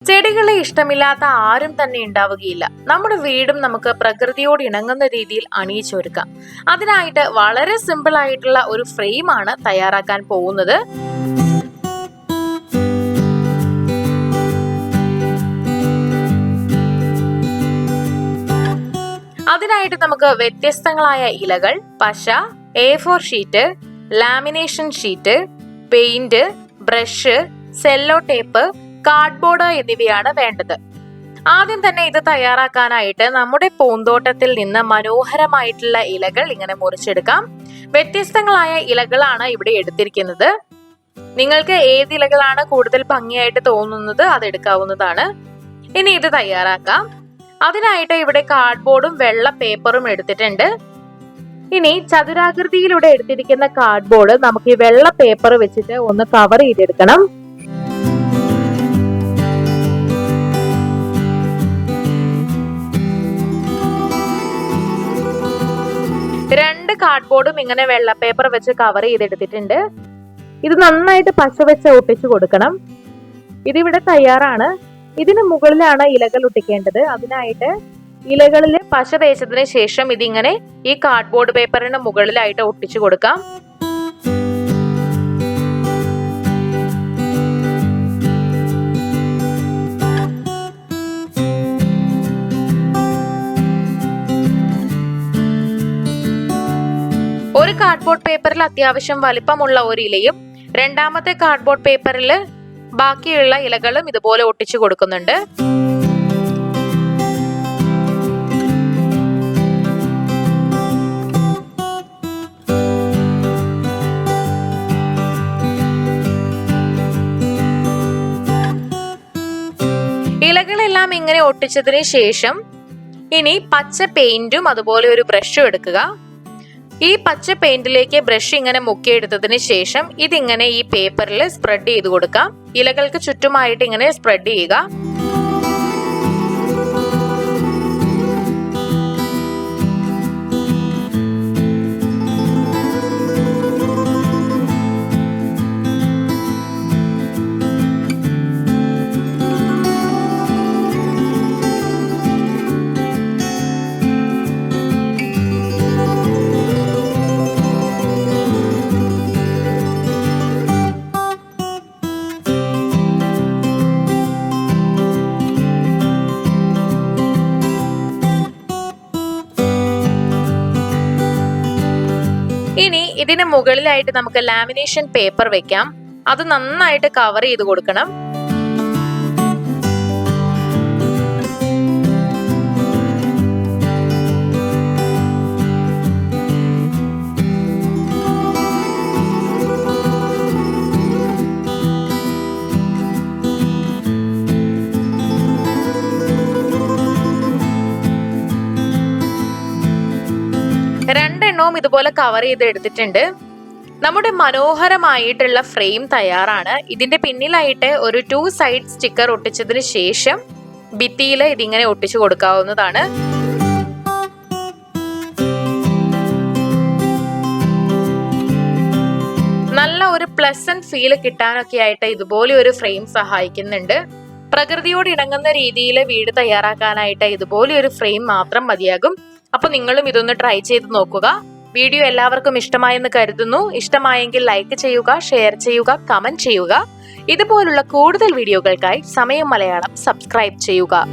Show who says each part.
Speaker 1: ചെടികളെ ഇഷ്ടമില്ലാത്ത ആരും തന്നെ ഉണ്ടാവുകയില്ല. നമ്മുടെ വീടും നമുക്ക് പ്രകൃതിയോട് ഇണങ്ങുന്ന രീതിയിൽ അണിയിച്ചൊരുക്കാം. അതിനായിട്ട് വളരെ സിമ്പിൾ ആയിട്ടുള്ള ഒരു ഫ്രെയിമാണ് തയ്യാറാക്കാൻ പോകുന്നത്. അതിനായിട്ട് നമുക്ക് വ്യത്യസ്തങ്ങളായ ഇലകൾ, പശ, A4 sheet, lamination sheet, paint, brush, sello tape, cardboard എന്നിവയാണ് വേണ്ടത്. ആദ്യം തന്നെ ഇത് തയ്യാറാക്കാനായിട്ട് നമ്മുടെ പൂന്തോട്ടത്തിൽ നിന്ന് മനോഹരമായിട്ടുള്ള ഇലകൾ ഇങ്ങനെ മുറിച്ചെടുക്കാം. വ്യത്യസ്തങ്ങളായ ഇലകളാണ് ഇവിടെ എടുത്തിരിക്കുന്നത്. നിങ്ങൾക്ക് ഏത് ഇലകളാണ് കൂടുതൽ ഭംഗിയായിട്ട് തോന്നുന്നത് അത് എടുക്കാവുന്നതാണ്. ഇനി ഇത് തയ്യാറാക്കാം. അതിനായിട്ട് ഇവിടെ കാർഡ്ബോർഡും വെള്ള പേപ്പറും എടുത്തിട്ടുണ്ട്. ഇനി ചതുരാകൃതിയിലൂടെ എടുത്തിരിക്കുന്ന കാർഡ്ബോർഡ് നമുക്ക് ഈ വെള്ള പേപ്പർ വെച്ചിട്ട് ഒന്ന് കവർ ചെയ്തെടുക്കണം. രണ്ട് കാർഡ്ബോർഡും ഇങ്ങനെ വെള്ള പേപ്പർ വെച്ച് കവർ ചെയ്തെടുത്തിട്ടുണ്ട്. ഇത് നന്നായിട്ട് പശ വെച്ച് ഒട്ടിച്ചു കൊടുക്കണം. ഇതിവിടെ തയ്യാറാണ്. ഇതിന് മുകളിലാണ് ഇലകൾ ഒട്ടിക്കേണ്ടത്. അതിനായിട്ട് ഇലകളിൽ പശ തേച്ചതിന് ശേഷം ഇതിങ്ങനെ ഈ കാർഡ്ബോർഡ് പേപ്പറിന് മുകളിലായിട്ട് ഒട്ടിച്ചു കൊടുക്കാം. ഒരു കാർഡ്ബോർഡ് പേപ്പറിൽ അത്യാവശ്യം വലിപ്പമുള്ള ഒരു ഇലയും രണ്ടാമത്തെ കാർഡ്ബോർഡ് പേപ്പറിൽ ബാക്കിയുള്ള ഇലകളും ഇതുപോലെ ഒട്ടിച്ചു കൊടുക്കുന്നുണ്ട്. ഇലകളെല്ലാം ഇങ്ങനെ ഒട്ടിച്ചതിന് ശേഷം ഇനി പച്ച പെയിന്റും അതുപോലെ ഒരു ബ്രഷും എടുക്കുക. ഈ പച്ച പെയിന്റിലേക്ക് ബ്രഷ് ഇങ്ങനെ മുക്കിയെടുത്തതിന് ശേഷം ഇതിങ്ങനെ ഈ പേപ്പറിൽ സ്പ്രെഡ് ചെയ്ത് കൊടുക്കാം. ഇലകൾക്ക് ചുറ്റുമായിട്ട് ഇങ്ങനെ സ്പ്രെഡ് ചെയ്യുക. ഇനി ഇതിന് മുകളിലായിട്ട് നമുക്ക് ലാമിനേഷൻ പേപ്പർ വെക്കാം. അത് നന്നായിട്ട് കവർ ചെയ്ത് കൊടുക്കണം. രണ്ടെണ്ണവും ഇതുപോലെ കവർ ചെയ്ത് എടുത്തിട്ടുണ്ട്. നമ്മുടെ മനോഹരമായിട്ടുള്ള ഫ്രെയിം തയ്യാറാണ്. ഇതിന്റെ പിന്നിലായിട്ട് ഒരു 2 സൈഡ് സ്റ്റിക്കർ ഒട്ടിച്ചതിന് ശേഷം ഭിത്തിയിൽ ഇതിങ്ങനെ ഒട്ടിച്ചു കൊടുക്കാവുന്നതാണ്. നല്ല ഒരു പ്ലസന്റ് ഫീൽ കിട്ടാനൊക്കെ ആയിട്ട് ഇതുപോലെ ഒരു ഫ്രെയിം സഹായിക്കുന്നുണ്ട്. പ്രകൃതിയോട് ഇണങ്ങുന്ന രീതിയിൽ വീട് തയ്യാറാക്കാനായിട്ട് ഇതുപോലെ ഒരു ഫ്രെയിം മാത്രം മതിയാകും. അപ്പൊ നിങ്ങളും ഇതൊന്ന് ട്രൈ ചെയ്ത് നോക്കുക. വീഡിയോ എല്ലാവർക്കും ഇഷ്ടമായെന്ന് കരുതുന്നു. ഇഷ്ടമായെങ്കിൽ ലൈക്ക് ചെയ്യുക, ഷെയർ ചെയ്യുക, കമന്റ് ചെയ്യുക. ഇതുപോലുള്ള കൂടുതൽ വീഡിയോകൾക്കായി സമയം മലയാളം സബ്സ്ക്രൈബ് ചെയ്യുക.